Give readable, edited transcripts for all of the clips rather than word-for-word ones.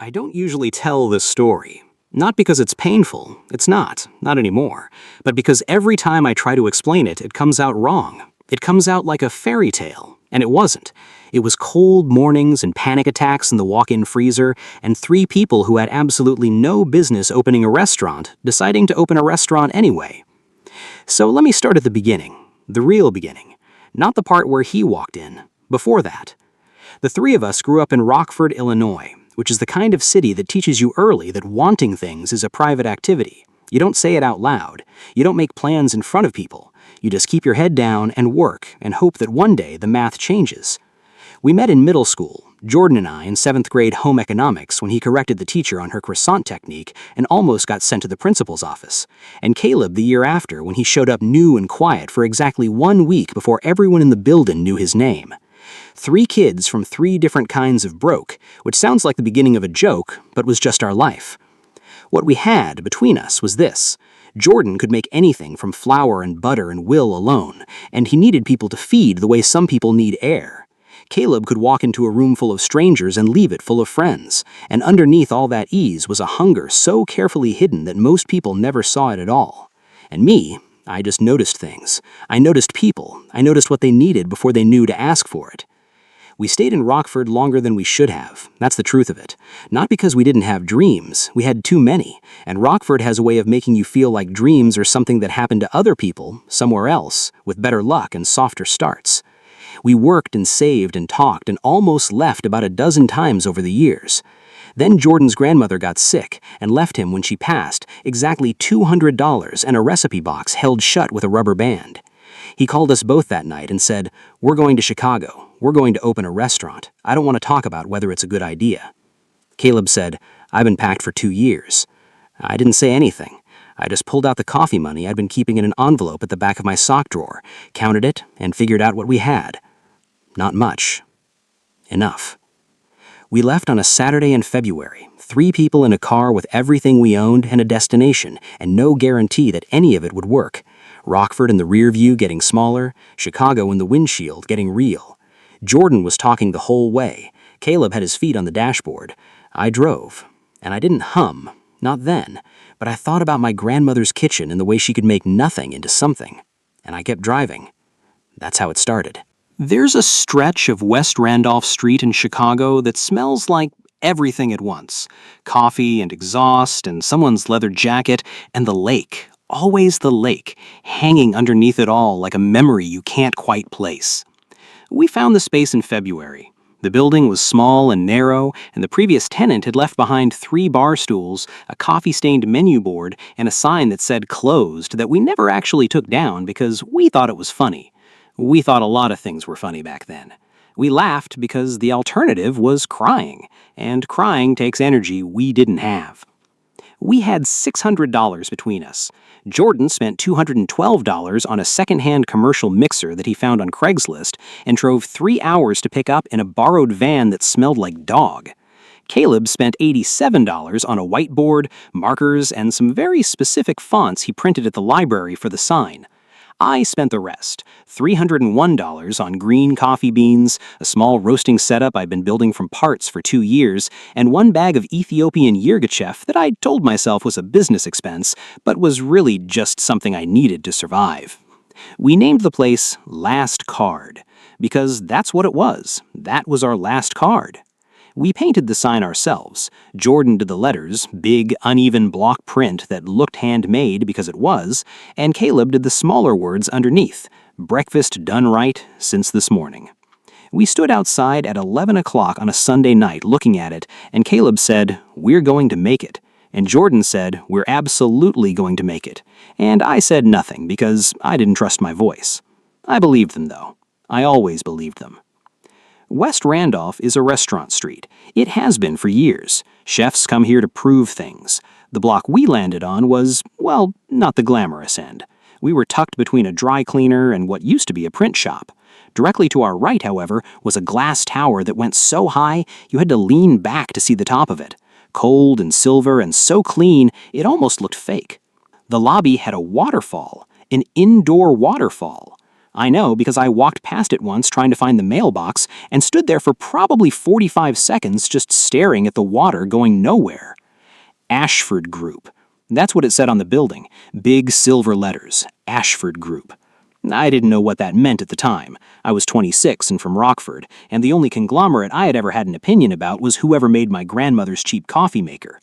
I don't usually tell this story. Not because it's painful, it's not anymore, but because every time I try to explain it, it comes out wrong. It comes out like a fairy tale, and it wasn't. It was cold mornings and panic attacks in the walk-in freezer, and three people who had absolutely no business opening a restaurant deciding to open a restaurant anyway. So let me start at the beginning, the real beginning, not the part where he walked in, before that. The three of us grew up in Rockford, Illinois, which is the kind of city that teaches you early that wanting things is a private activity. You don't say it out loud. You don't make plans in front of people. You just keep your head down and work and hope that one day the math changes. We met in middle school, Jordan and I in 7th grade home economics when he corrected the teacher on her croissant technique and almost got sent to the principal's office, and Caleb the year after when he showed up new and quiet for exactly 1 week before everyone in the building knew his name. 3 kids from 3 different kinds of broke, which sounds like the beginning of a joke, but was just our life. What we had between us was this. Jordan could make anything from flour and butter and will alone, and he needed people to feed the way some people need air. Caleb could walk into a room full of strangers and leave it full of friends, and underneath all that ease was a hunger so carefully hidden that most people never saw it at all. And me, I just noticed things. I noticed people. I noticed what they needed before they knew to ask for it. We stayed in Rockford longer than we should have. That's the truth of it. Not because we didn't have dreams. We had too many. And Rockford has a way of making you feel like dreams are something that happened to other people, somewhere else, with better luck and softer starts. We worked and saved and talked and almost left about a dozen times over the years. Then Jordan's grandmother got sick and left him when she passed exactly $200 and a recipe box held shut with a rubber band. He called us both that night and said, "We're going to Chicago. We're going to open a restaurant. I don't want to talk about whether it's a good idea." Caleb said, "I've been packed for 2 years." I didn't say anything. I just pulled out the coffee money I'd been keeping in an envelope at the back of my sock drawer, counted it, and figured out what we had. Not much. Enough. We left on a Saturday in February, 3 people in a car with everything we owned and a destination, and no guarantee that any of it would work. Rockford in the rear view getting smaller, Chicago in the windshield getting real. Jordan was talking the whole way. Caleb had his feet on the dashboard. I drove. And I didn't hum, not then, but I thought about my grandmother's kitchen and the way she could make nothing into something. And I kept driving. That's how it started. There's a stretch of West Randolph Street in Chicago that smells like everything at once. Coffee and exhaust and someone's leather jacket and the lake. Always the lake, hanging underneath it all like a memory you can't quite place. We found the space in February. The building was small and narrow, and the previous tenant had left behind 3 bar stools, a coffee-stained menu board, and a sign that said closed that we never actually took down because we thought it was funny. We thought a lot of things were funny back then. We laughed because the alternative was crying, and crying takes energy we didn't have. We had $600 between us. Jordan spent $212 on a second-hand commercial mixer that he found on Craigslist and drove 3 hours to pick up in a borrowed van that smelled like dog. Caleb spent $87 on a whiteboard, markers, and some very specific fonts he printed at the library for the sign. I spent the rest, $301 on green coffee beans, a small roasting setup I'd been building from parts for 2 years, and 1 bag of Ethiopian yirgacheffe that I told myself was a business expense, but was really just something I needed to survive. We named the place Last Card, because that's what it was. That was our last card. We painted the sign ourselves. Jordan did the letters, big, uneven block print that looked handmade because it was, and Caleb did the smaller words underneath, breakfast done right since this morning. We stood outside at 11 o'clock on a Sunday night looking at it, and Caleb said, "We're going to make it." And Jordan said, "We're absolutely going to make it." And I said nothing because I didn't trust my voice. I believed them, though. I always believed them. West Randolph is a restaurant street. It has been for years. Chefs come here to prove things. The block we landed on was, well, not the glamorous end. We were tucked between a dry cleaner and what used to be a print shop. Directly to our right, however, was a glass tower that went so high you had to lean back to see the top of it. Cold and silver and so clean it almost looked fake. The lobby had a waterfall, an indoor waterfall. I know because I walked past it once trying to find the mailbox and stood there for probably 45 seconds just staring at the water going nowhere. Ashford Group. That's what it said on the building. Big silver letters. Ashford Group. I didn't know what that meant at the time. I was 26 and from Rockford, and the only conglomerate I had ever had an opinion about was whoever made my grandmother's cheap coffee maker.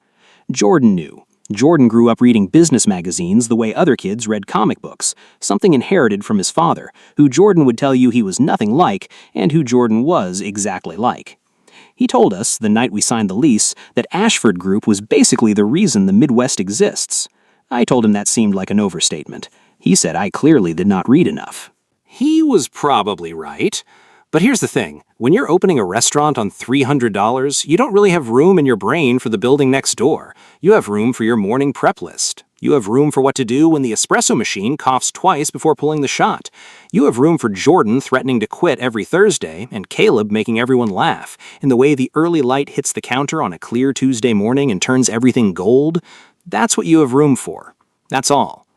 Jordan knew. Jordan grew up reading business magazines the way other kids read comic books, something inherited from his father, who Jordan would tell you he was nothing like, and who Jordan was exactly like. He told us, the night we signed the lease, that Ashford Group was basically the reason the Midwest exists. I told him that seemed like an overstatement. He said I clearly did not read enough. He was probably right. But here's the thing. When you're opening a restaurant on $300, you don't really have room in your brain for the building next door. You have room for your morning prep list. You have room for what to do when the espresso machine coughs twice before pulling the shot. You have room for Jordan threatening to quit every Thursday and Caleb making everyone laugh in the way the early light hits the counter on a clear Tuesday morning and turns everything gold. That's what you have room for. That's all.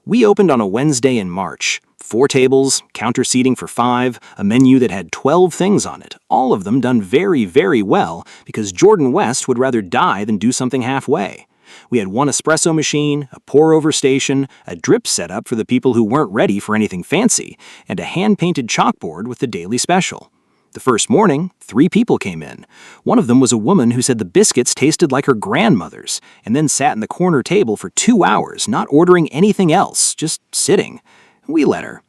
We opened on a Wednesday in March. 4 tables, counter seating for 5, a menu that had 12 things on it, all of them done very, very well because Jordan West would rather die than do something halfway. We had 1 espresso machine, a pour-over station, a drip setup for the people who weren't ready for anything fancy, and a hand-painted chalkboard with the daily special. The first morning, 3 people came in. One of them was a woman who said the biscuits tasted like her grandmother's, and then sat in the corner table for 2 hours, not ordering anything else, just sitting. We let her.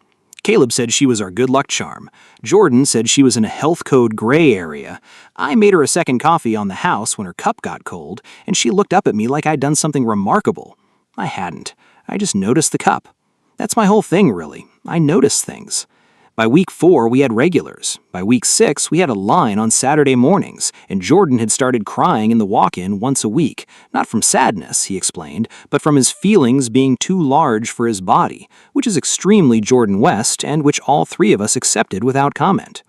Caleb said she was our good luck charm. Jordan said she was in a health code gray area. I made her a second coffee on the house when her cup got cold, and she looked up at me like I'd done something remarkable. I hadn't. I just noticed the cup. That's my whole thing, really. I notice things. By week 4, we had regulars. By week 6, we had a line on Saturday mornings, and Jordan had started crying in the walk-in once a week. Not from sadness, he explained, but from his feelings being too large for his body, which is extremely Jordan West and which all 3 of us accepted without comment.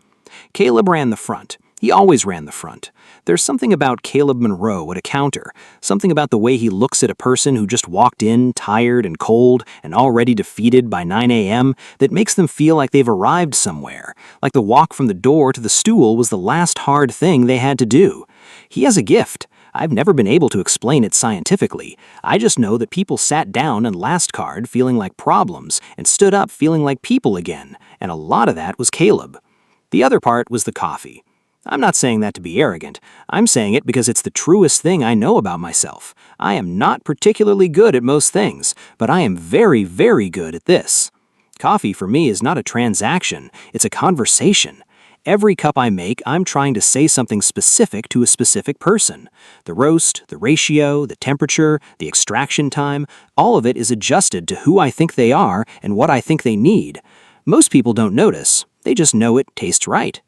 Caleb ran the front. He always ran the front. There's something about Caleb Monroe at a counter, something about the way he looks at a person who just walked in tired and cold and already defeated by 9 a.m. that makes them feel like they've arrived somewhere, like the walk from the door to the stool was the last hard thing they had to do. He has a gift. I've never been able to explain it scientifically. I just know that people sat down in last card feeling like problems and stood up feeling like people again, and a lot of that was Caleb. The other part was the coffee. I'm not saying that to be arrogant. I'm saying it because it's the truest thing I know about myself. I am not particularly good at most things, but I am very, very good at this. Coffee for me is not a transaction, it's a conversation. Every cup I make, I'm trying to say something specific to a specific person. The roast, the ratio, the temperature, the extraction time, all of it is adjusted to who I think they are and what I think they need. Most people don't notice, they just know it tastes right.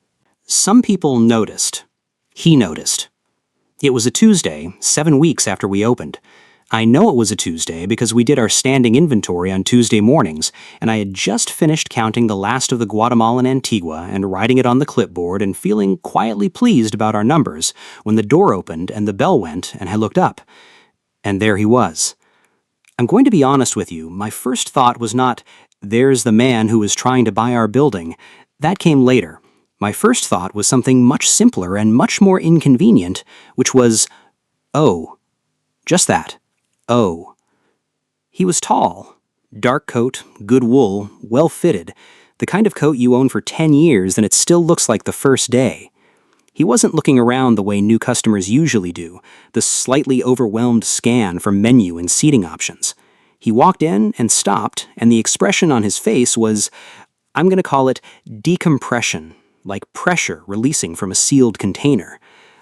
Some people noticed. He noticed. It was a Tuesday, 7 weeks after we opened. I know it was a Tuesday because we did our standing inventory on Tuesday mornings, and I had just finished counting the last of the Guatemalan Antigua and writing it on the clipboard and feeling quietly pleased about our numbers when the door opened and the bell went and I looked up. And there he was. I'm going to be honest with you, my first thought was not, there's the man who is trying to buy our building. That came later. My first thought was something much simpler and much more inconvenient, which was, oh. Just that. Oh. He was tall. Dark coat, good wool, well-fitted, the kind of coat you own for 10 years and it still looks like the first day. He wasn't looking around the way new customers usually do, the slightly overwhelmed scan for menu and seating options. He walked in and stopped, and the expression on his face was, I'm going to call it decompression. Like pressure releasing from a sealed container,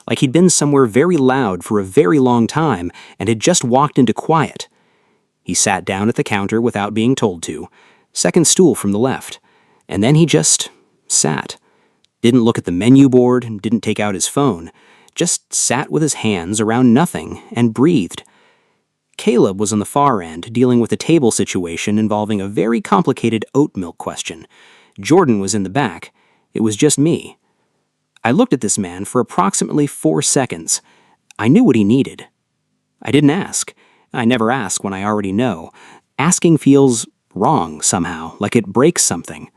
like he'd been somewhere very loud for a very long time and had just walked into quiet. He sat down at the counter without being told to, second stool from the left, and then he just sat. Didn't look at the menu board, didn't take out his phone, just sat with his hands around nothing and breathed. Caleb was on the far end dealing with a table situation involving a very complicated oat milk question. Jordan was in the back. It was just me. I looked at this man for approximately 4 seconds. I knew what he needed. I didn't ask. I never ask when I already know. Asking feels wrong somehow, like it breaks something.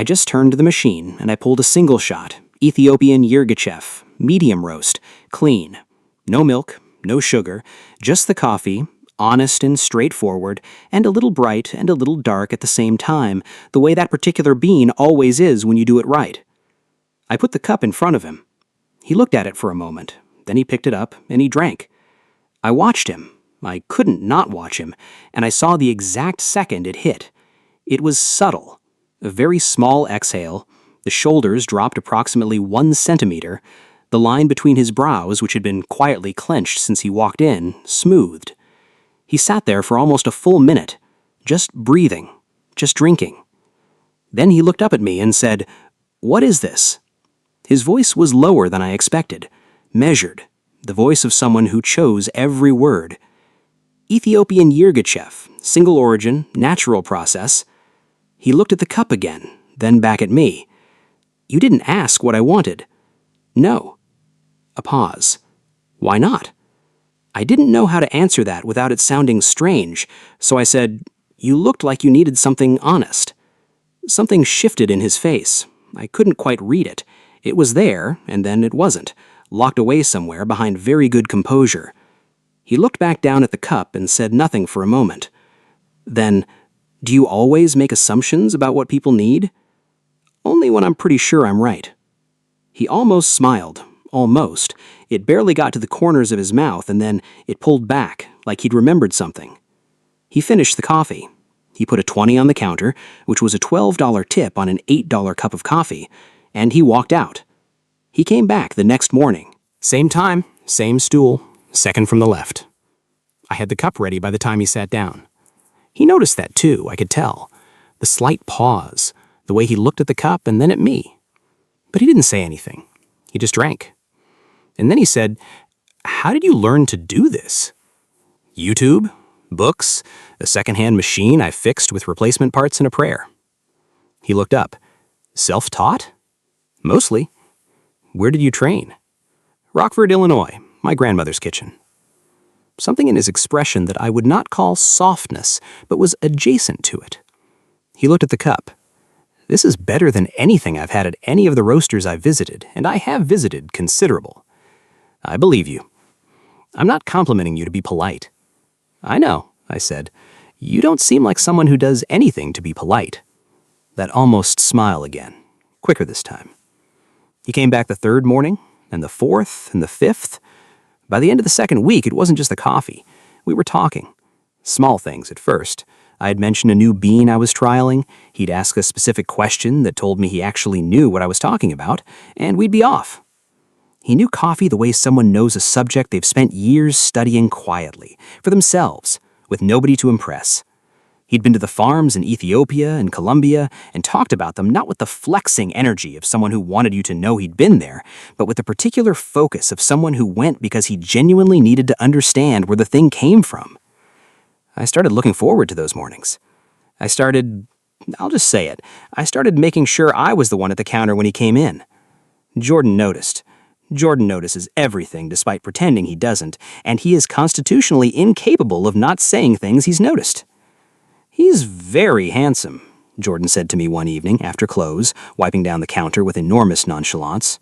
I just turned to the machine and I pulled a single shot, Ethiopian Yirgacheffe, medium roast, clean. No milk, no sugar, just the coffee, honest and straightforward, and a little bright and a little dark at the same time, the way that particular bean always is when you do it right. I put the cup in front of him. He looked at it for a moment, then he picked it up and he drank. I watched him. I couldn't not watch him, and I saw the exact second it hit. It was subtle. A very small exhale, the shoulders dropped approximately 1 centimeter, the line between his brows, which had been quietly clenched since he walked in, smoothed. He sat there for almost a full minute, just breathing, just drinking. Then he looked up at me and said, "What is this?" His voice was lower than I expected, measured, the voice of someone who chose every word. Ethiopian Yirgacheffe, single origin, natural process. He looked at the cup again, then back at me. "You didn't ask what I wanted." "No." A pause. "Why not?" I didn't know how to answer that without it sounding strange, so I said, "You looked like you needed something honest." Something shifted in his face. I couldn't quite read it. It was there, and then it wasn't, locked away somewhere behind very good composure. He looked back down at the cup and said nothing for a moment. Then, "Do you always make assumptions about what people need?" "Only when I'm pretty sure I'm right." He almost smiled. Almost. It barely got to the corners of his mouth, and then it pulled back, like he'd remembered something. He finished the coffee. He put a 20 on the counter, which was a $12 tip on an $8 cup of coffee, and he walked out. He came back the next morning. Same time, same stool, second from the left. I had the cup ready by the time he sat down. He noticed that too, I could tell. The slight pause, the way he looked at the cup and then at me. But he didn't say anything. He just drank. And then he said, "How did you learn to do this?" "YouTube, books, a secondhand machine I fixed with replacement parts and a prayer." He looked up. "Self-taught?" "Mostly." "Where did you train?" "Rockford, Illinois, my grandmother's kitchen." Something in his expression that I would not call softness, but was adjacent to it. He looked at the cup. "This is better than anything I've had at any of the roasters I've visited, and I have visited considerable." "I believe you. I'm not complimenting you to be polite." "I know," I said. "You don't seem like someone who does anything to be polite." That almost smile again, quicker this time. He came back the third morning, and the fourth, and the fifth. By the end of the second week, it wasn't just the coffee. We were talking. Small things at first. I had mentioned a new bean I was trialing. He'd ask a specific question that told me he actually knew what I was talking about, and we'd be off. He knew coffee the way someone knows a subject they've spent years studying quietly, for themselves, with nobody to impress. He'd been to the farms in Ethiopia and Colombia and talked about them not with the flexing energy of someone who wanted you to know he'd been there, but with the particular focus of someone who went because he genuinely needed to understand where the thing came from. I started looking forward to those mornings. I'll just say it, I started making sure I was the one at the counter when he came in. Jordan noticed. Jordan notices everything despite pretending he doesn't, and he is constitutionally incapable of not saying things he's noticed. "He's very handsome," Jordan said to me one evening after close, wiping down the counter with enormous nonchalance.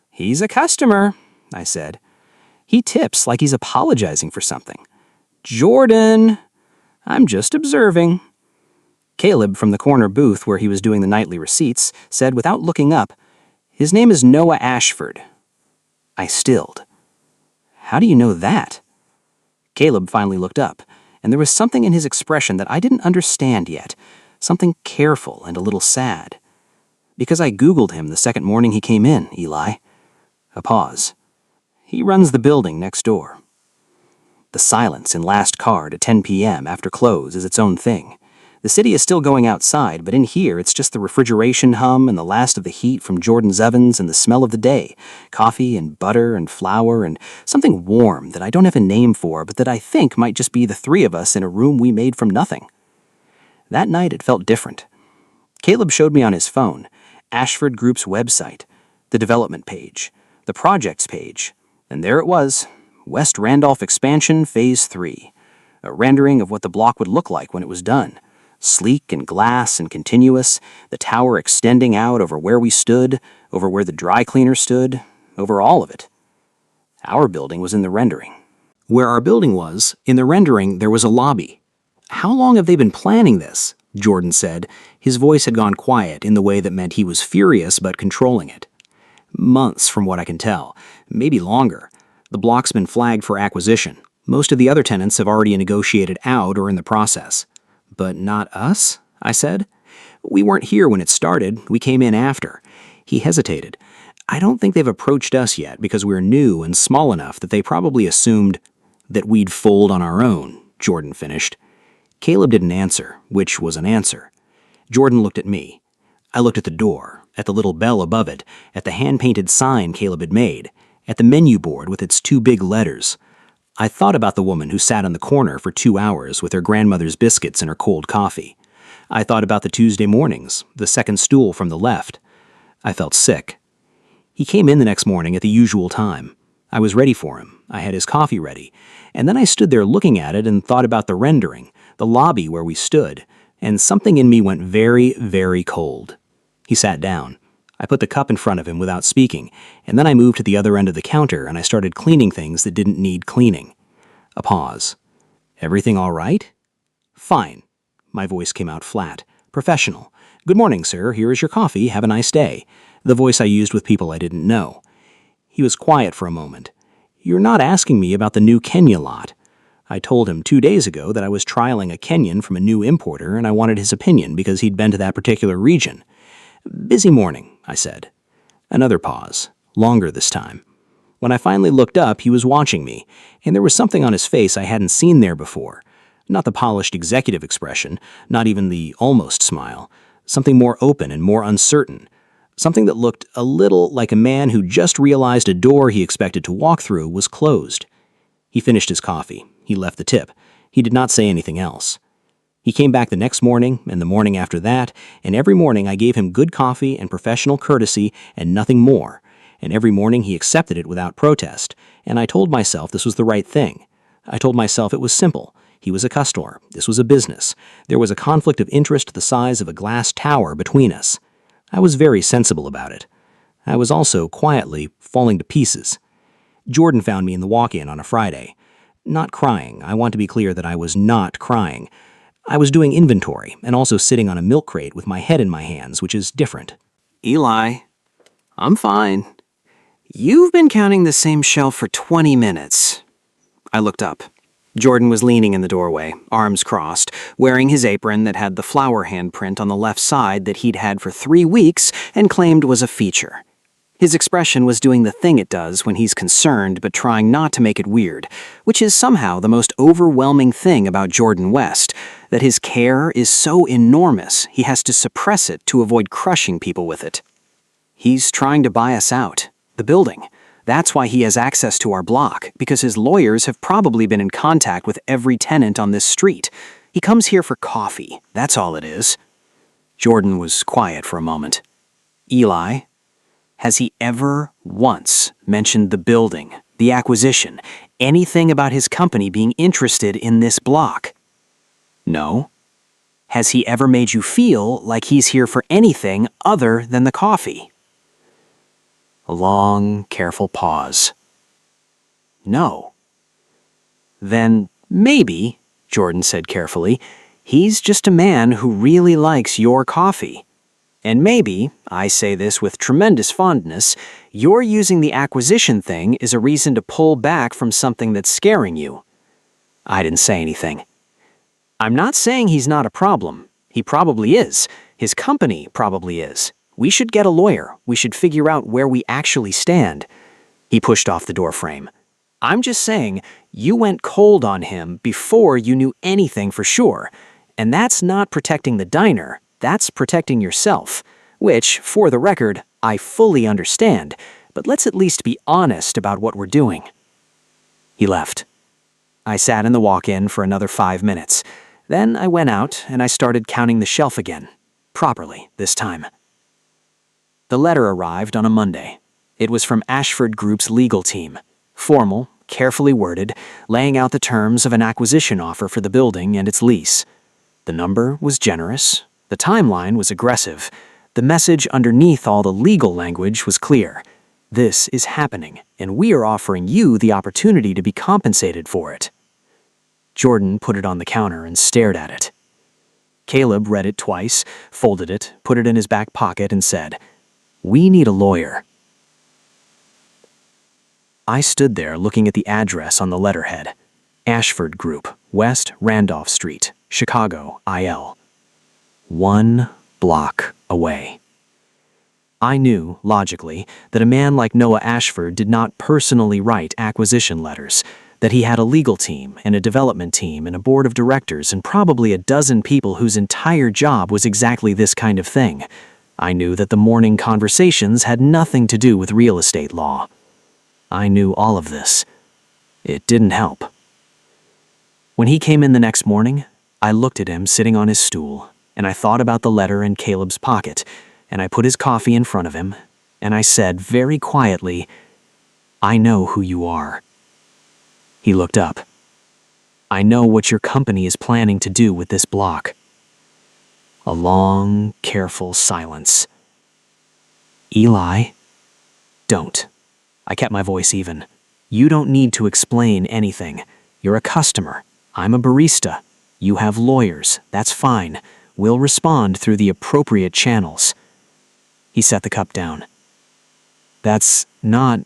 "He's a customer," I said. "He tips like he's apologizing for something." "Jordan, I'm just observing." Caleb from the corner booth where he was doing the nightly receipts said without looking up, "His name is Noah Ashford." I stilled. "How do you know that?" Caleb finally looked up, and there was something in his expression that I didn't understand yet, something careful and a little sad. "Because I Googled him the second morning he came in, Eli." A pause. "He runs the building next door." The silence in Last Card at 10 p.m. after close is its own thing. The city is still going outside, but in here it's just the refrigeration hum and the last of the heat from Jordan's ovens and the smell of the day, coffee and butter and flour and something warm that I don't have a name for, but that I think might just be the three of us in a room we made from nothing. That night it felt different. Caleb showed me on his phone Ashford Group's website, the development page, the projects page, and there it was, West Randolph Expansion Phase 3, a rendering of what the block would look like when it was done. Sleek and glass and continuous, the tower extending out over where we stood, over where the dry cleaner stood, over all of it. Our building was in the rendering. Where our building was, in the rendering, there was a lobby. "How long have they been planning this?" Jordan said. His voice had gone quiet in the way that meant he was furious but controlling it. "Months, from what I can tell. Maybe longer. The block's been flagged for acquisition. Most of the other tenants have already negotiated out or in the process." "But not us?" I said. "We weren't here when it started. We came in after." He hesitated. "I don't think they've approached us yet because we're new and small enough that they probably assumed that we'd fold on our own," Jordan finished. Caleb didn't answer, which was an answer. Jordan looked at me. I looked at the door, at the little bell above it, at the hand-painted sign Caleb had made, at the menu board with its 2 big letters. I thought about the woman who sat on the corner for 2 hours with her grandmother's biscuits and her cold coffee. I thought about the Tuesday mornings, the second stool from the left. I felt sick. He came in the next morning at the usual time. I was ready for him. I had his coffee ready. And then I stood there looking at it and thought about the rendering, the lobby where we stood, and something in me went very, very cold. He sat down. I put the cup in front of him without speaking, and then I moved to the other end of the counter and I started cleaning things that didn't need cleaning. A pause. "Everything all right?" "Fine." My voice came out flat, professional. "Good morning, sir. Here is your coffee. Have a nice day." The voice I used with people I didn't know. He was quiet for a moment. "You're not asking me about the new Kenya lot." I told him 2 days ago that I was trialing a Kenyan from a new importer and I wanted his opinion because he'd been to that particular region. "Busy morning," I said. Another pause, longer this time. When I finally looked up, he was watching me, and there was something on his face I hadn't seen there before. Not the polished executive expression, not even the almost smile. Something more open and more uncertain. Something that looked a little like a man who just realized a door he expected to walk through was closed. He finished his coffee. He left the tip. He did not say anything else. He came back the next morning and the morning after that, and every morning I gave him good coffee and professional courtesy and nothing more, and every morning he accepted it without protest, and I told myself this was the right thing. I told myself it was simple. He was a customer. This was a business. There was a conflict of interest the size of a glass tower between us. I was very sensible about it. I was also, quietly, falling to pieces. Jordan found me in the walk-in on a Friday. Not crying. I want to be clear that I was not crying. I was doing inventory and also sitting on a milk crate with my head in my hands, which is different. "Eli, I'm fine. You've been counting the same shelf for 20 minutes. I looked up. Jordan was leaning in the doorway, arms crossed, wearing his apron that had the flower handprint on the left side that he'd had for 3 weeks and claimed was a feature. His expression was doing the thing it does when he's concerned but trying not to make it weird, which is somehow the most overwhelming thing about Jordan West, that his care is so enormous he has to suppress it to avoid crushing people with it. He's trying to buy us out, the building. That's why he has access to our block, because his lawyers have probably been in contact with every tenant on this street. He comes here for coffee, that's all it is." Jordan was quiet for a moment. "Eli, has he ever once mentioned the building, the acquisition, anything about his company being interested in this block?" "No." "Has he ever made you feel like he's here for anything other than the coffee?" A long, careful pause. "No." "Then maybe," Jordan said carefully, "he's just a man who really likes your coffee. And maybe, I say this with tremendous fondness, you're using the acquisition thing as a reason to pull back from something that's scaring you." I didn't say anything. "I'm not saying he's not a problem. He probably is. His company probably is. We should get a lawyer. We should figure out where we actually stand." He pushed off the doorframe. "I'm just saying, you went cold on him before you knew anything for sure. And that's not protecting the diner. That's protecting yourself. Which, for the record, I fully understand. But let's at least be honest about what we're doing." He left. I sat in the walk-in for another 5 minutes. Then I went out and I started counting the shelf again. Properly, this time. The letter arrived on a Monday. It was from Ashford Group's legal team. Formal, carefully worded, laying out the terms of an acquisition offer for the building and its lease. The number was generous. The timeline was aggressive. The message underneath all the legal language was clear. This is happening, and we are offering you the opportunity to be compensated for it. Jordan put it on the counter and stared at it. Caleb read it twice, folded it, put it in his back pocket, and said, "We need a lawyer." I stood there looking at the address on the letterhead. Ashford Group, West Randolph Street, Chicago, IL. 1 block away. I knew, logically, that a man like Noah Ashford did not personally write acquisition letters, that he had a legal team and a development team and a board of directors and probably a dozen people whose entire job was exactly this kind of thing. I knew that the morning conversations had nothing to do with real estate law. I knew all of this. It didn't help. When he came in the next morning, I looked at him sitting on his stool, and I thought about the letter in Caleb's pocket, and I put his coffee in front of him, and I said very quietly, "I know who you are." He looked up. "I know what your company is planning to do with this block." A long, careful silence. "Eli, don't." I kept my voice even. "You don't need to explain anything. You're a customer. I'm a barista. You have lawyers. That's fine. We'll respond through the appropriate channels." He set the cup down. "That's not...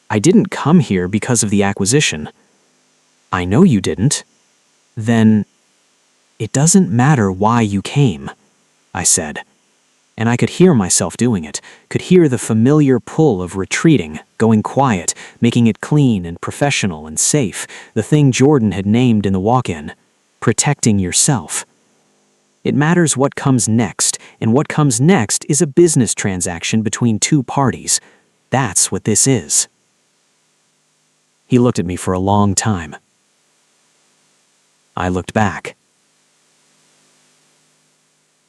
I didn't come here because of the acquisition." "I know you didn't." "Then, it doesn't matter why you came," I said. And I could hear myself doing it, could hear the familiar pull of retreating, going quiet, making it clean and professional and safe, the thing Jordan had named in the walk-in, protecting yourself. It matters what comes next, and what comes next is a business transaction between two parties. That's what this is. He looked at me for a long time. I looked back.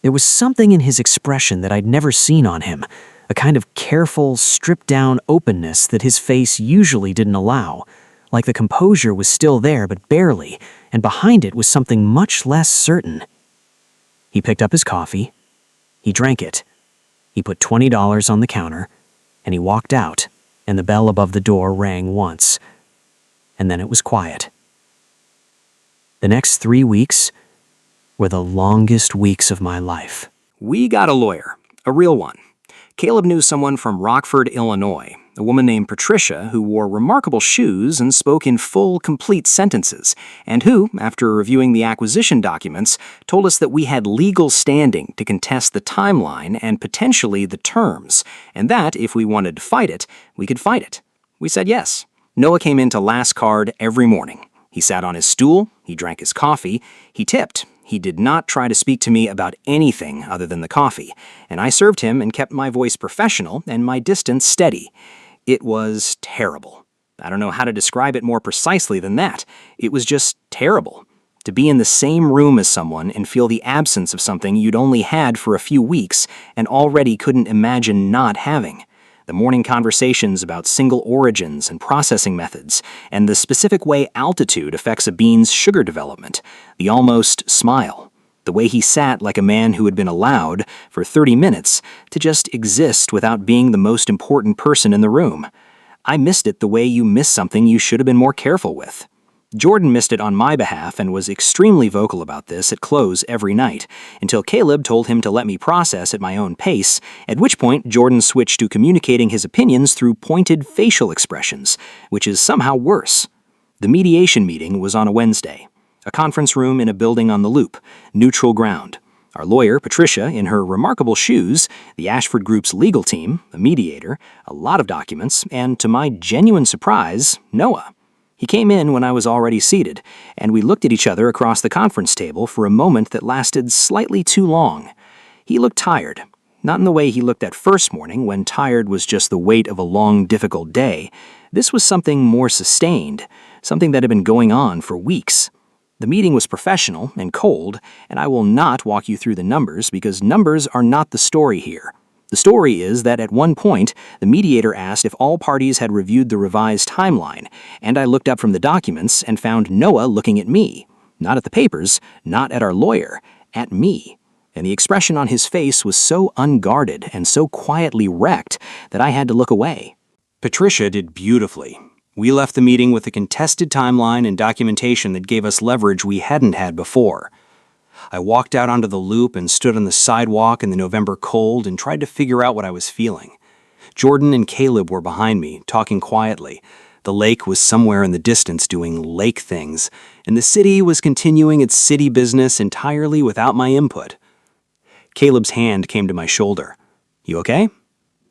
There was something in his expression that I'd never seen on him, a kind of careful, stripped-down openness that his face usually didn't allow, like the composure was still there but barely, and behind it was something much less certain. He picked up his coffee. He drank it. He put $20 on the counter, and he walked out, and the bell above the door rang once. And then it was quiet. The next 3 weeks were the longest weeks of my life. We got a lawyer, a real one. Caleb knew someone from Rockford, Illinois, a woman named Patricia who wore remarkable shoes and spoke in full, complete sentences, and who, after reviewing the acquisition documents, told us that we had legal standing to contest the timeline and potentially the terms, and that, if we wanted to fight it, we could fight it. We said yes. Noah came into last card every morning. He sat on his stool, he drank his coffee, he tipped. He did not try to speak to me about anything other than the coffee, and I served him and kept my voice professional and my distance steady. It was terrible. I don't know how to describe it more precisely than that. It was just terrible. To be in the same room as someone and feel the absence of something you'd only had for a few weeks and already couldn't imagine not having. The morning conversations about single origins and processing methods, and the specific way altitude affects a bean's sugar development, the almost smile, the way he sat like a man who had been allowed, for 30 minutes, to just exist without being the most important person in the room. I missed it the way you miss something you should have been more careful with. Jordan missed it on my behalf and was extremely vocal about this at close every night, until Caleb told him to let me process at my own pace, at which point Jordan switched to communicating his opinions through pointed facial expressions, which is somehow worse. The mediation meeting was on a Wednesday. A conference room in a building on the Loop, neutral ground. Our lawyer, Patricia, in her remarkable shoes, the Ashford Group's legal team, a mediator, a lot of documents, and to my genuine surprise, Noah. He came in when I was already seated, and we looked at each other across the conference table for a moment that lasted slightly too long. He looked tired, not in the way he looked that first morning, when tired was just the weight of a long, difficult day. This was something more sustained, something that had been going on for weeks. The meeting was professional and cold, and I will not walk you through the numbers because numbers are not the story here. The story is that at one point, the mediator asked if all parties had reviewed the revised timeline, and I looked up from the documents and found Noah looking at me, not at the papers, not at our lawyer, at me, and the expression on his face was so unguarded and so quietly wrecked that I had to look away. Patricia did beautifully. We left the meeting with a contested timeline and documentation that gave us leverage we hadn't had before. I walked out onto the loop and stood on the sidewalk in the November cold and tried to figure out what I was feeling. Jordan and Caleb were behind me, talking quietly. The lake was somewhere in the distance doing lake things, and the city was continuing its city business entirely without my input. Caleb's hand came to my shoulder. "You okay?"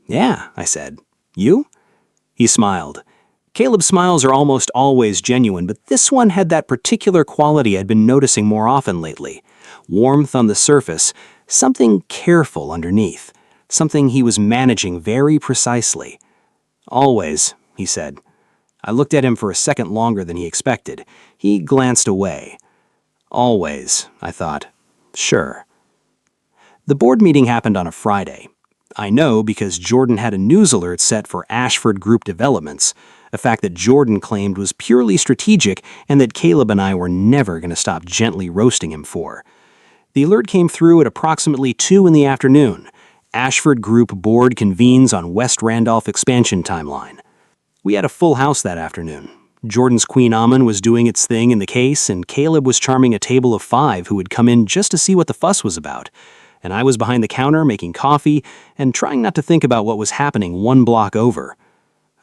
"Yeah," I said. "You?" He smiled. Caleb's smiles are almost always genuine, but this one had that particular quality I'd been noticing more often lately. Warmth on the surface, something careful underneath, something he was managing very precisely. "Always," he said. I looked at him for a second longer than he expected. He glanced away. "Always," I thought. "Sure." The board meeting happened on a Friday. I know because Jordan had a news alert set for Ashford Group developments, a fact that Jordan claimed was purely strategic and that Caleb and I were never going to stop gently roasting him for. The alert came through at approximately 2 in the afternoon. Ashford Group board convenes on West Randolph expansion timeline. We had a full house that afternoon. Jordan's Queen Amman was doing its thing in the case, and Caleb was charming a table of 5 who had come in just to see what the fuss was about. And I was behind the counter making coffee and trying not to think about what was happening 1 block over.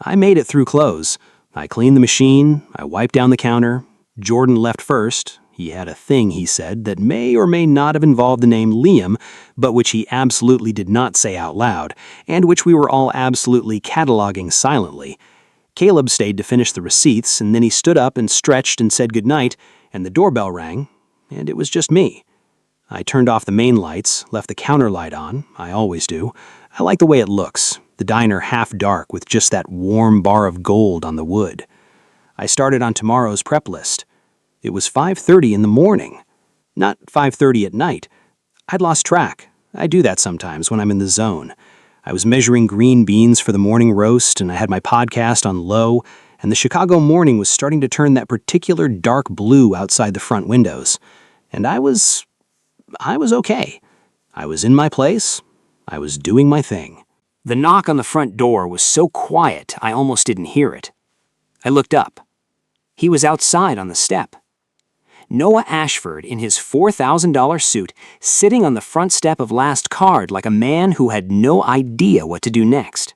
I made it through close. I cleaned the machine, I wiped down the counter. Jordan left first. He had a thing, he said, that may or may not have involved the name Liam, but which he absolutely did not say out loud, and which we were all absolutely cataloging silently. Caleb stayed to finish the receipts, and then he stood up and stretched and said goodnight, and the doorbell rang, and it was just me. I turned off the main lights, left the counter light on. I always do. I like the way it looks, the diner half dark with just that warm bar of gold on the wood. I started on tomorrow's prep list. It was 5:30 in the morning, not 5:30 at night. I'd lost track. I do that sometimes when I'm in the zone. I was measuring green beans for the morning roast, and I had my podcast on low, and the Chicago morning was starting to turn that particular dark blue outside the front windows. And I was okay. I was in my place. I was doing my thing. The knock on the front door was so quiet I almost didn't hear it. I looked up. He was outside on the step. Noah Ashford in his $4,000 suit, sitting on the front step of Last Card like a man who had no idea what to do next.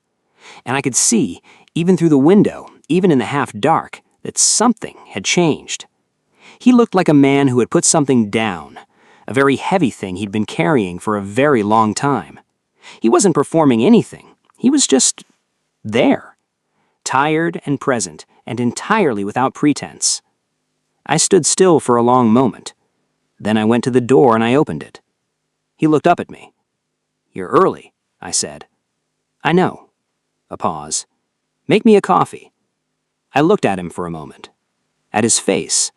And I could see, even through the window, even in the half-dark, that something had changed. He looked like a man who had put something down, a very heavy thing he'd been carrying for a very long time. He wasn't performing anything. He was just there, tired and present, and entirely without pretense. I stood still for a long moment. Then I went to the door and I opened it. He looked up at me. "You're early," I said. "I know." A pause. "Make me a coffee." I looked at him for a moment. At his face.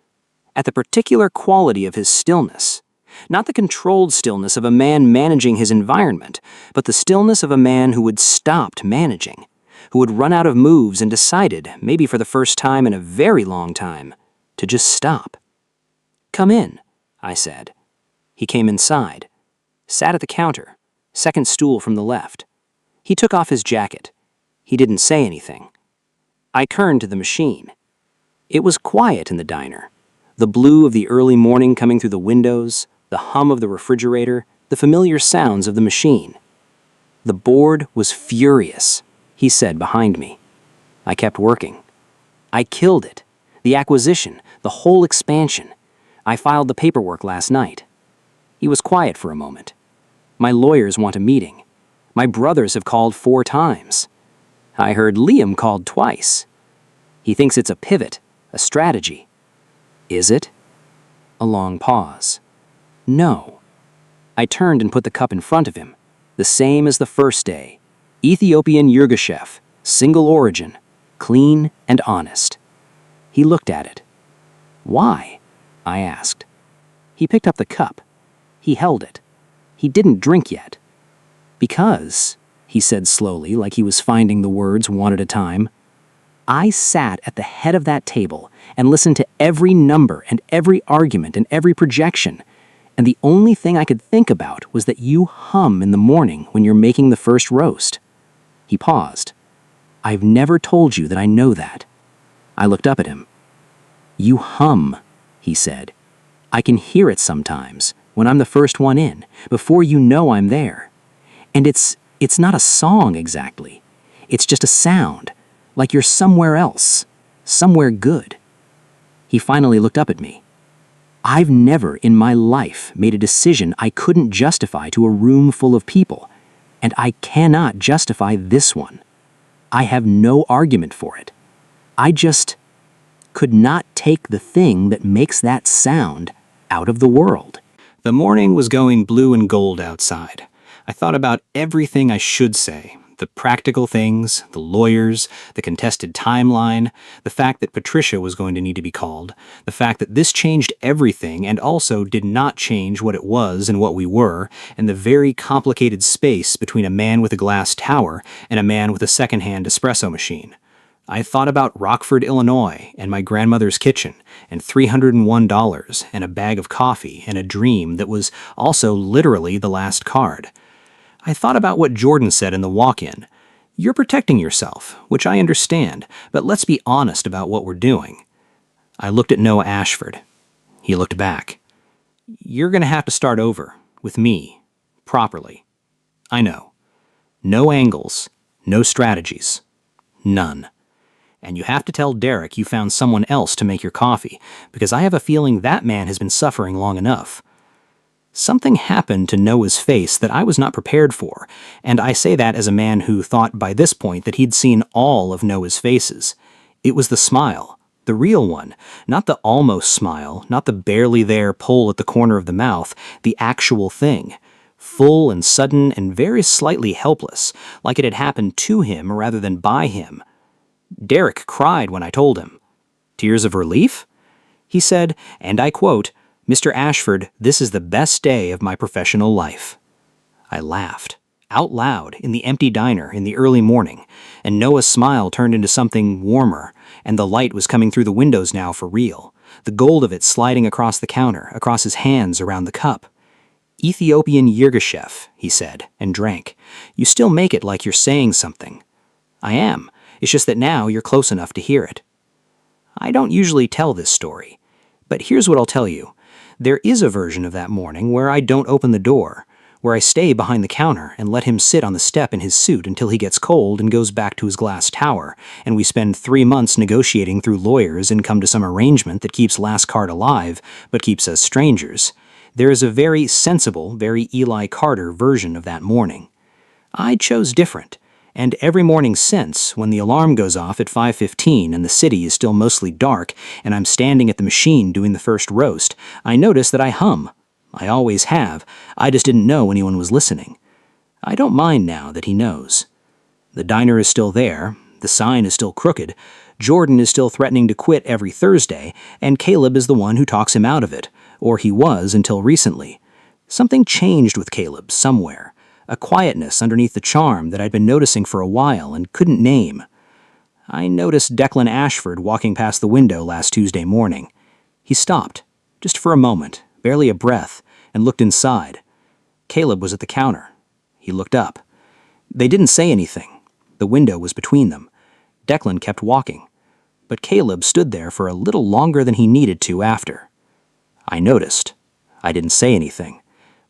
At the particular quality of his stillness. Not the controlled stillness of a man managing his environment, but the stillness of a man who had stopped managing, who had run out of moves and decided, maybe for the first time in a very long time, to just stop. "Come in," I said. He came inside, sat at the counter, second stool from the left. He took off his jacket. He didn't say anything. I turned to the machine. It was quiet in the diner. The blue of the early morning coming through the windows, the hum of the refrigerator, the familiar sounds of the machine. The board was furious, he said behind me. I kept working. I killed it. The acquisition, the whole expansion. I filed the paperwork last night. He was quiet for a moment. My lawyers want a meeting. My brothers have called 4 times. I heard Liam called twice. He thinks it's a pivot, a strategy. Is it? A long pause. No. I turned and put the cup in front of him. The same as the first day. Ethiopian Yirgacheffe, single origin, clean and honest. He looked at it. "Why?" I asked. He picked up the cup. He held it. He didn't drink yet. "Because," he said slowly, like he was finding the words one at a time, "I sat at the head of that table and listened to every number and every argument and every projection, and the only thing I could think about was that you hum in the morning when you're making the first roast." He paused. "I've never told you that I know that." I looked up at him. "You hum," he said. "I can hear it sometimes, when I'm the first one in, before you know I'm there. And it's not a song exactly. It's just a sound, like you're somewhere else, somewhere good." He finally looked up at me. "I've never in my life made a decision I couldn't justify to a room full of people, and I cannot justify this one. I have no argument for it. I just could not take the thing that makes that sound out of the world." The morning was going blue and gold outside. I thought about everything I should say. The practical things, the lawyers, the contested timeline, the fact that Patricia was going to need to be called, the fact that this changed everything and also did not change what it was and what we were, and the very complicated space between a man with a glass tower and a man with a second-hand espresso machine. I thought about Rockford, Illinois, and my grandmother's kitchen, and $301, and a bag of coffee, and a dream that was also literally the last card. I thought about what Jordan said in the walk-in. "You're protecting yourself, which I understand, but let's be honest about what we're doing." I looked at Noah Ashford. He looked back. "You're going to have to start over, with me, properly. I know. No angles, no strategies. None. And you have to tell Derek you found someone else to make your coffee, because I have a feeling that man has been suffering long enough." Something happened to Noah's face that I was not prepared for, and I say that as a man who thought by this point that he'd seen all of Noah's faces. It was the smile, the real one, not the almost smile, not the barely there pull at the corner of the mouth, the actual thing. Full and sudden and very slightly helpless, like it had happened to him rather than by him. Derek cried when I told him. Tears of relief? He said, and I quote, "Mr. Ashford, this is the best day of my professional life." I laughed, out loud, in the empty diner in the early morning, and Noah's smile turned into something warmer, and the light was coming through the windows now for real, the gold of it sliding across the counter, across his hands around the cup. "Ethiopian Yirgacheffe," he said, and drank. "You still make it like you're saying something." "I am. It's just that now you're close enough to hear it." I don't usually tell this story, but here's what I'll tell you. There is a version of that morning where I don't open the door, where I stay behind the counter and let him sit on the step in his suit until he gets cold and goes back to his glass tower, and we spend 3 months negotiating through lawyers and come to some arrangement that keeps Last Card alive, but keeps us strangers. There is a very sensible, very Eli Carter version of that morning. I chose different. And every morning since, when the alarm goes off at 5:15 and the city is still mostly dark and I'm standing at the machine doing the first roast, I notice that I hum. I always have. I just didn't know anyone was listening. I don't mind now that he knows. The diner is still there. The sign is still crooked. Jordan is still threatening to quit every Thursday, and Caleb is the one who talks him out of it, or he was until recently. Something changed with Caleb somewhere. A quietness underneath the charm that I'd been noticing for a while and couldn't name. I noticed Declan Ashford walking past the window last Tuesday morning. He stopped, just for a moment, barely a breath, and looked inside. Caleb was at the counter. He looked up. They didn't say anything. The window was between them. Declan kept walking, but Caleb stood there for a little longer than he needed to after. I noticed. I didn't say anything.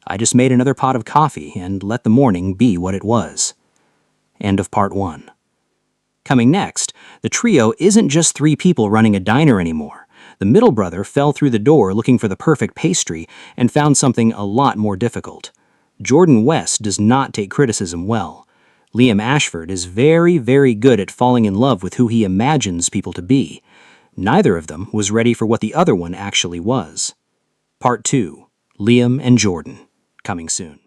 I just made another pot of coffee and let the morning be what it was. End of part 1. Coming next, the trio isn't just 3 people running a diner anymore. The middle brother fell through the door looking for the perfect pastry and found something a lot more difficult. Jordan West does not take criticism well. Liam Ashford is very, very good at falling in love with who he imagines people to be. Neither of them was ready for what the other one actually was. Part 2. Liam and Jordan. Coming soon.